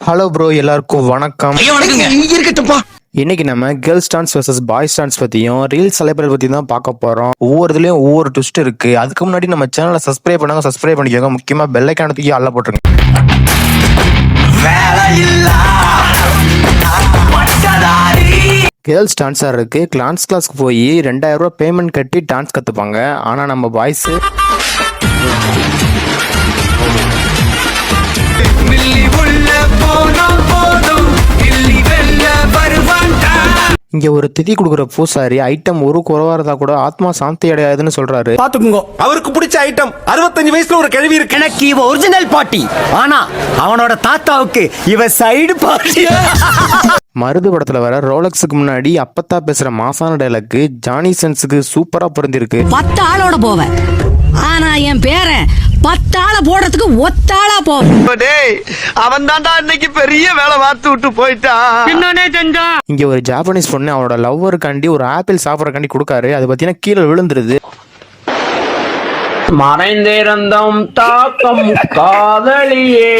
Hello bro, எல்லாருக்கும் வணக்கம். இன்னைக்கு நம்ம girls dance versus boys dance பத்தியும் ரீல்ஸ் செலிபிரேட் பத்தி தான் பார்க்க போறோம். ஒவ்வொருதுலயும் ஒவ்வொரு ட்விஸ்ட் இருக்கு. அதுக்கு முன்னாடி நம்ம சேனலை சப்ஸ்கிரைப் பண்ணிக்கோங்க. முக்கியமா பெல் ஐகானை தூக்கி ஆல்ல போட்டுருங்க. கேர்ள்ஸ் டான்ஸருக்கு டான்ஸ் கிளாஸ்க்கு போய் 2000 ரூபாய் பேமெண்ட் கட்டி டான்ஸ் கத்துப்பாங்க. ஆனா நம்ம பாய்ஸ் இங்க ஒரு திதி கொடுக்குற பூசாரி ஐட்டம் ஒரு குறைவா இருந்தா கூட ஆத்மா சாந்தி அடையாதுன்னு சொல்றாரு. பாத்துக்குங்க, அவருக்கு பிடிச்ச ஐட்டம் 65 வயசுல ஒரு கிழவி இருக்கு. எனக்கு இவ ஒரிஜினல் பாட்டி, ஆனா அவனோட தாத்தாவுக்கு இவ சைடு பாட்டி. மருது படத்துல வர ரோலக்ஸுக்கு முன்னாடி அப்பத்தா பேசுற மாசான டைலாக் ஜானி சென்ஸுக்கு சூப்பரா பொருந்திருக்கு. 10 ஆளோட போவேன், ஆனா என் பேரன் 10 ஆளை போடுறதுக்கு ஒத்தாளா போவேன். அவன் தாண்டா இன்னைக்கு பெரிய வேலை பார்த்து விட்டு போயிட்டான். இங்க ஒரு ஜாப்பனீஸ் பொண்ணு அவனோட லவ்வருக்காண்டி ஒரு ஆப்பிள் சாப்பிடறக்காண்டி கொடுக்காரு. அது பாத்தீங்கன்னா கீழே விழுந்துருது. மறைந்திருந்தோம் தாக்கம் காதலியே.